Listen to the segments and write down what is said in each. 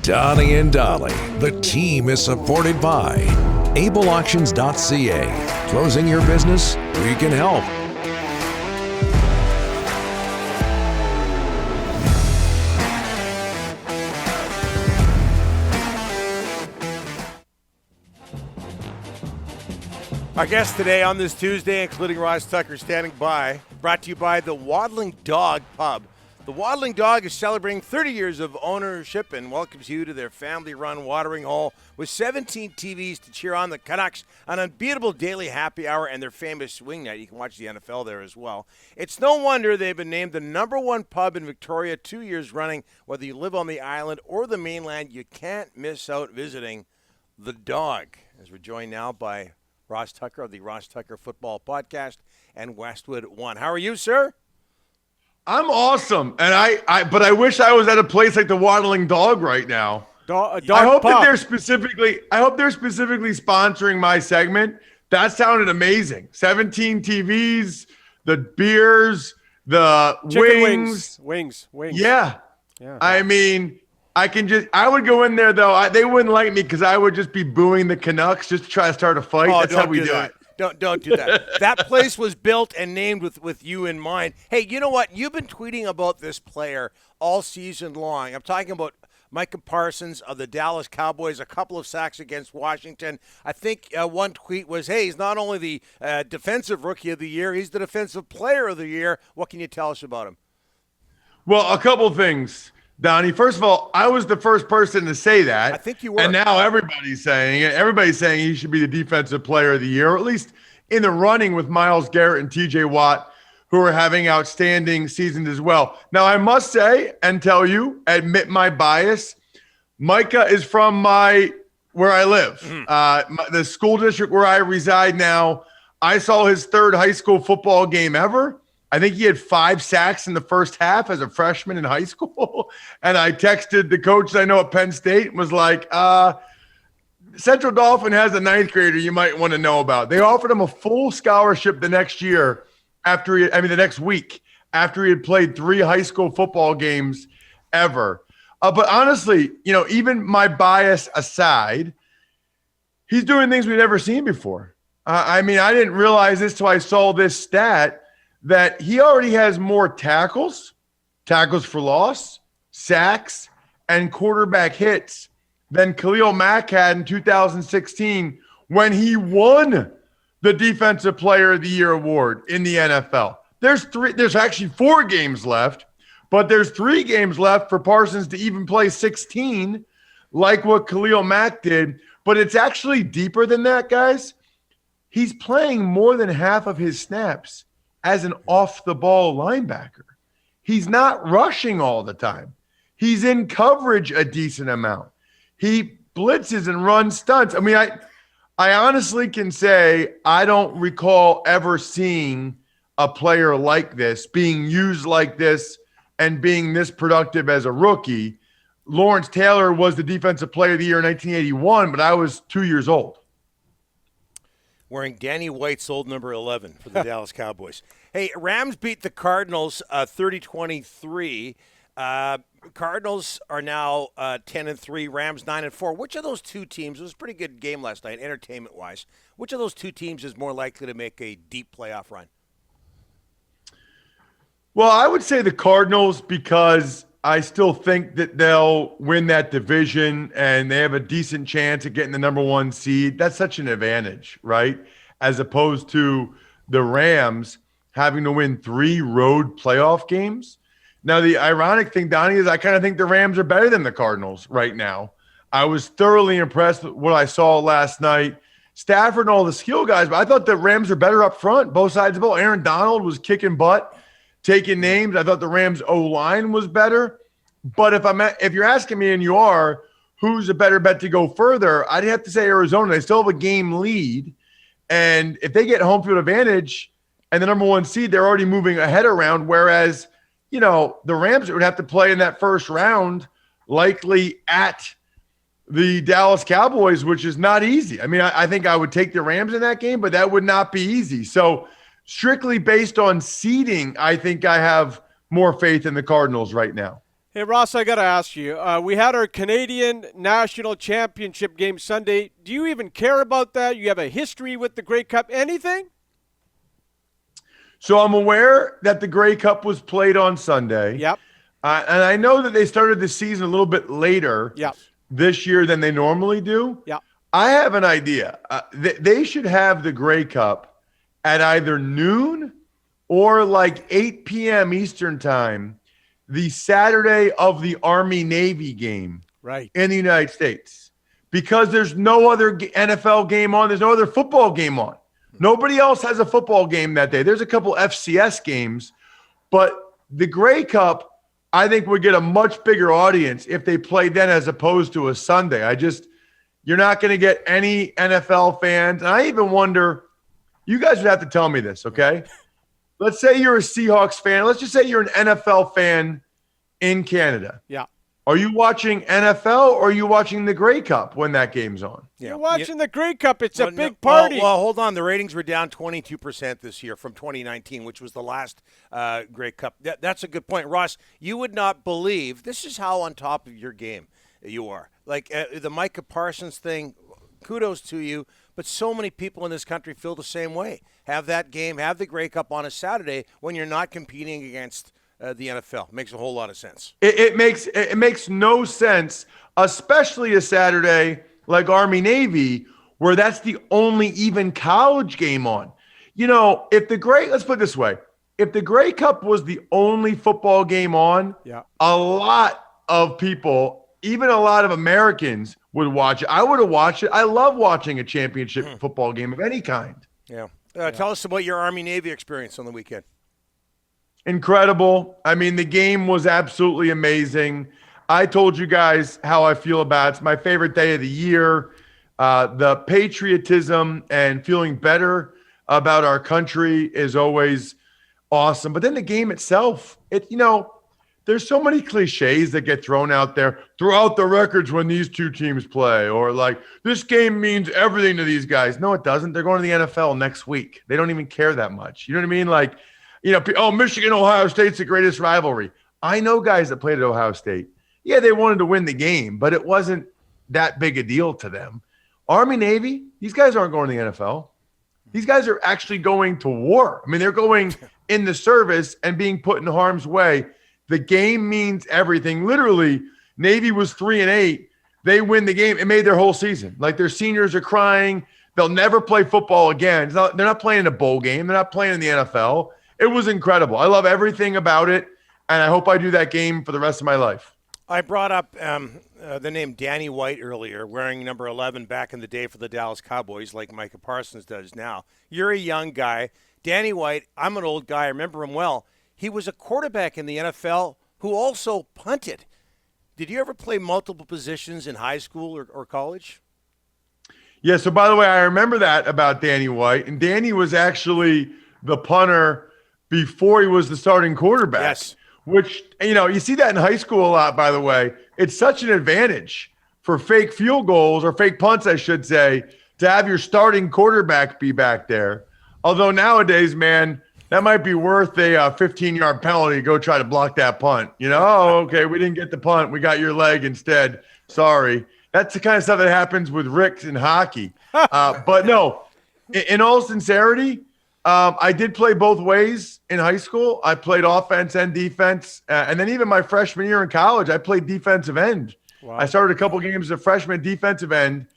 Donnie and Dolly, the team is supported by ableauctions.ca. Closing your business? We can help. Our guests today on this Tuesday, including Ross Tucker standing by, brought to you by the Waddling Dog Pub. The Waddling Dog is celebrating 30 years of ownership and welcomes you to their family-run watering hole with 17 TVs to cheer on the Canucks, an unbeatable daily happy hour, and their famous swing night. You can watch the NFL there as well. It's no wonder they've been named the #1 pub in Victoria 2 years running. Whether you live on the island or the mainland, you can't miss out visiting the Dog. As we're joined now by Ross Tucker of the Ross Tucker Football Podcast and Westwood One. How are you, sir? I'm awesome, and but I wish I was at a place like the Waddling Dog right now. I hope that they're specifically sponsoring my segment. That sounded amazing. 17 TVs, the beers, the wings. Yeah. I mean, I would go in there though. They wouldn't like me because I would just be booing the Canucks just to try to start a fight. That's how we do it. Don't do that. That place was built and named with you in mind. Hey, you know what? You've been tweeting about this player all season long. I'm talking about Micah Parsons of the Dallas Cowboys, a couple of sacks against Washington. I think one tweet was, hey, he's not only the defensive rookie of the year, he's the defensive player of the year. What can you tell us about him? Well, a couple of things, Donnie. First of all, I was the first person to say that. I think you were. And now everybody's saying it. Everybody's saying he should be the defensive player of the year, or at least in the running with Myles Garrett and TJ Watt, who are having outstanding seasons as well. Now, I must say and tell you, admit my bias, Micah is from where I live, the school district where I reside now. I saw his third high school football game ever. I think he had 5 sacks in the first half as a freshman in high school. And I texted the coach I know at Penn State and was like, Central Dauphin has a 9th grader you might want to know about. They offered him a full scholarship the next year the next week after he had played 3 high school football games ever. But honestly, even my bias aside, he's doing things we've never seen before. I didn't realize this till I saw this stat that he already has more tackles for loss, sacks, and quarterback hits than Khalil Mack had in 2016 when he won the Defensive Player of the Year award in the NFL. There's actually 4 games left, but there's 3 games left for Parsons to even play 16 like what Khalil Mack did. But it's actually deeper than that, guys. He's playing more than half of his snaps as an off-the-ball linebacker. He's not rushing all the time. He's in coverage a decent amount. He blitzes and runs stunts. I honestly can say I don't recall ever seeing a player like this, being used like this, and being this productive as a rookie. Lawrence Taylor was the Defensive Player of the Year in 1981, but I was 2 years old. Wearing Danny White's old number 11 for the Dallas Cowboys. Hey, Rams beat the Cardinals 30-23. Cardinals are now 10-3, Rams 9-4. Which of those two teams, it was a pretty good game last night, entertainment-wise, which of those two teams is more likely to make a deep playoff run? Well, I would say the Cardinals because I still think that they'll win that division and they have a decent chance of getting the #1 seed. That's such an advantage, right? As opposed to the Rams having to win 3 road playoff games. Now, the ironic thing, Donnie, is I kind of think the Rams are better than the Cardinals right now. I was thoroughly impressed with what I saw last night. Stafford and all the skill guys, but I thought the Rams are better up front, both sides of the ball. Aaron Donald was kicking butt, taking names. I thought the Rams O-line was better. But if you're asking me, and you are, who's a better bet to go further, I'd have to say Arizona. They still have a game lead. And if they get home field advantage and the #1 seed, they're already moving ahead around. Whereas, the Rams would have to play in that first round, likely at the Dallas Cowboys, which is not easy. I think I would take the Rams in that game, but that would not be easy. So strictly based on seeding, I think I have more faith in the Cardinals right now. Hey, Ross, I got to ask you. We had our Canadian National Championship game Sunday. Do you even care about that? You have a history with the Grey Cup? Anything? So I'm aware that the Grey Cup was played on Sunday. Yep. And I know that they started the season a little bit later Yep. this year than they normally do. Yep. I have an idea. They should have the Grey Cup at either noon or like 8 p.m. Eastern time, the Saturday of the Army-Navy game in the United States. Because there's no other NFL game on. There's no other football game on. Nobody else has a football game that day. There's a couple FCS games, but the Grey Cup, I think, would get a much bigger audience if they played then as opposed to a Sunday. You're not going to get any NFL fans. And I even wonder, you guys would have to tell me this, okay? Let's say you're a Seahawks fan. Let's just say you're an NFL fan in Canada. Yeah. Are you watching NFL or are you watching the Grey Cup when that game's on? Yeah. You're watching the Grey Cup. It's a big party. Well, hold on. The ratings were down 22% this year from 2019, which was the last Grey Cup. That's a good point. Ross, you would not believe, this is how on top of your game you are. Like the Micah Parsons thing, kudos to you, but so many people in this country feel the same way. Have that game, have the Grey Cup on a Saturday when you're not competing against the NFL. Makes a whole lot of sense. It makes no sense, especially a Saturday like Army-Navy, where that's the only even college game on. You know, let's put it this way. If the Grey Cup was the only football game on, a lot of people, even a lot of Americans, would watch it. I would have watched it. I love watching a championship football game of any kind. Yeah. Tell us about your Army-Navy experience on the weekend. Incredible. I mean, the game was absolutely amazing. I told you guys how I feel about it. It's my favorite day of the year. The patriotism and feeling better about our country is always awesome. But then the game itself, there's so many cliches that get thrown out there throughout the records when these two teams play, or like, this game means everything to these guys. No, it doesn't. They're going to the NFL next week. They don't even care that much. You know what I mean? Like, Michigan, Ohio State's the greatest rivalry. I know guys that played at Ohio State. Yeah, they wanted to win the game, but it wasn't that big a deal to them. Army-Navy, these guys aren't going to the NFL. These guys are actually going to war. I mean, they're going in the service and being put in harm's way. The game means everything. Literally, Navy was 3-8. They win the game. It made their whole season. Like, their seniors are crying. They'll never play football again. They're not playing in a bowl game. They're not playing in the NFL. It was incredible. I love everything about it, and I hope I do that game for the rest of my life. I brought up the name Danny White earlier, wearing number 11 back in the day for the Dallas Cowboys like Micah Parsons does now. You're a young guy. Danny White, I'm an old guy. I remember him well. He was a quarterback in the NFL who also punted. Did you ever play multiple positions in high school or college? Yeah, so by the way, I remember that about Danny White. And Danny was actually the punter before he was the starting quarterback. Yes. Which, you see that in high school a lot, by the way. It's such an advantage for fake field goals, or fake punts, I should say, to have your starting quarterback be back there. Although nowadays, man, that might be worth a 15-yard penalty to go try to block that punt. Okay, we didn't get the punt. We got your leg instead. Sorry. That's the kind of stuff that happens with Ricks in hockey. But no, in all sincerity, I did play both ways in high school. I played offense and defense. And then even my freshman year in college, I played defensive end. Wow. I started a couple games as a freshman defensive end.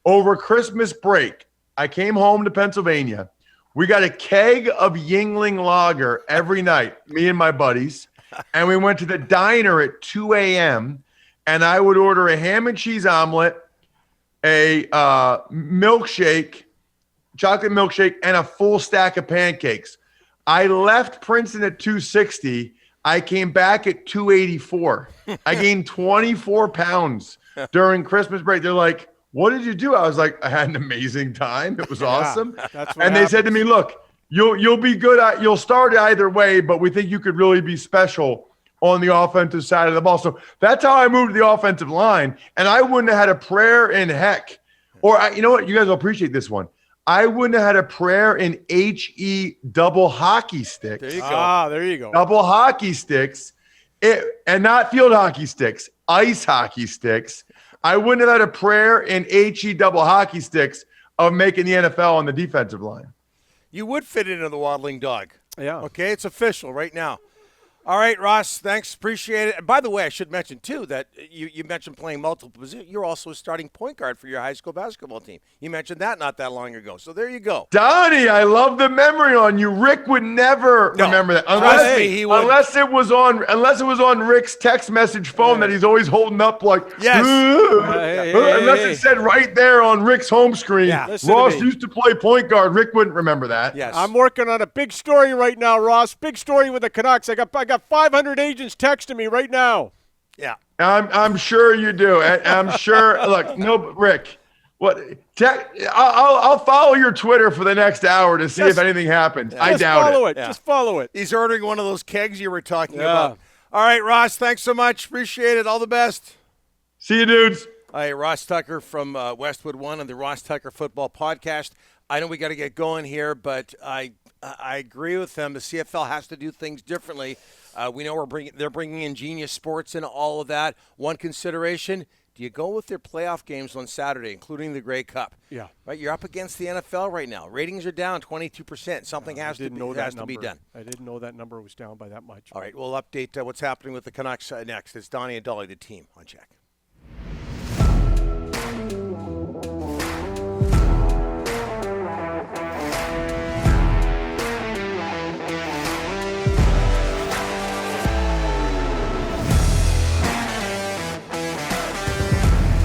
Over Christmas break, I came home to Pennsylvania. We got a keg of Yingling lager every night, me and my buddies. And we went to the diner at 2 a.m. And I would order a ham and cheese omelet, a milkshake, chocolate milkshake, and a full stack of pancakes. I left Princeton at 260. I came back at 284. I gained 24 pounds during Christmas break. They're like, what did you do? I was like, I had an amazing time. It was awesome. And they said to me, look, you'll be good. You'll start either way, but we think you could really be special on the offensive side of the ball. So that's how I moved to the offensive line. And I wouldn't have had a prayer in heck. Or you know what? You guys will appreciate this one. I wouldn't have had a prayer in HE double hockey sticks. There you go. There you go. Double hockey sticks and not field hockey sticks, ice hockey sticks, I wouldn't have had a prayer in HE double hockey sticks of making the NFL on the defensive line. You would fit into the waddling dog. Yeah. Okay, it's official right now. All right, Ross, thanks. Appreciate it. And by the way, I should mention, too, that you mentioned playing multiple positions. You're also a starting point guard for your high school basketball team. You mentioned that not that long ago. So there you go. Donnie, I love the memory on you. Rick would never remember that. Trust me, he would. Unless it was on Rick's text message phone that he's always holding up like, yes. Unless it said right there on Rick's home screen, Ross used to play point guard. Rick wouldn't remember that. Yes. I'm working on a big story right now, Ross. Big story with the Canucks. I got 500 agents texting me right now. Yeah. I'm sure you do. I'm sure. Look, no, Rick. I'll follow your Twitter for the next hour to see if anything happens. I doubt it. Just follow it. He's ordering one of those kegs you were talking about. All right, Ross, thanks so much. Appreciate it. All the best. See you, dudes. All right, Ross Tucker from Westwood One and the Ross Tucker Football Podcast. I know we got to get going here, but I agree with him. The CFL has to do things differently. We know they're bringing in Genius Sports and all of that. One consideration: do you go with their playoff games on Saturday, including the Grey Cup? Yeah. Right, you're up against the NFL right now. Ratings are down 22%. Something has to be done. I didn't know that number was down by that much. All right, we'll update what's happening with the Canucks next. It's Donnie and Dolly, the team, on Check.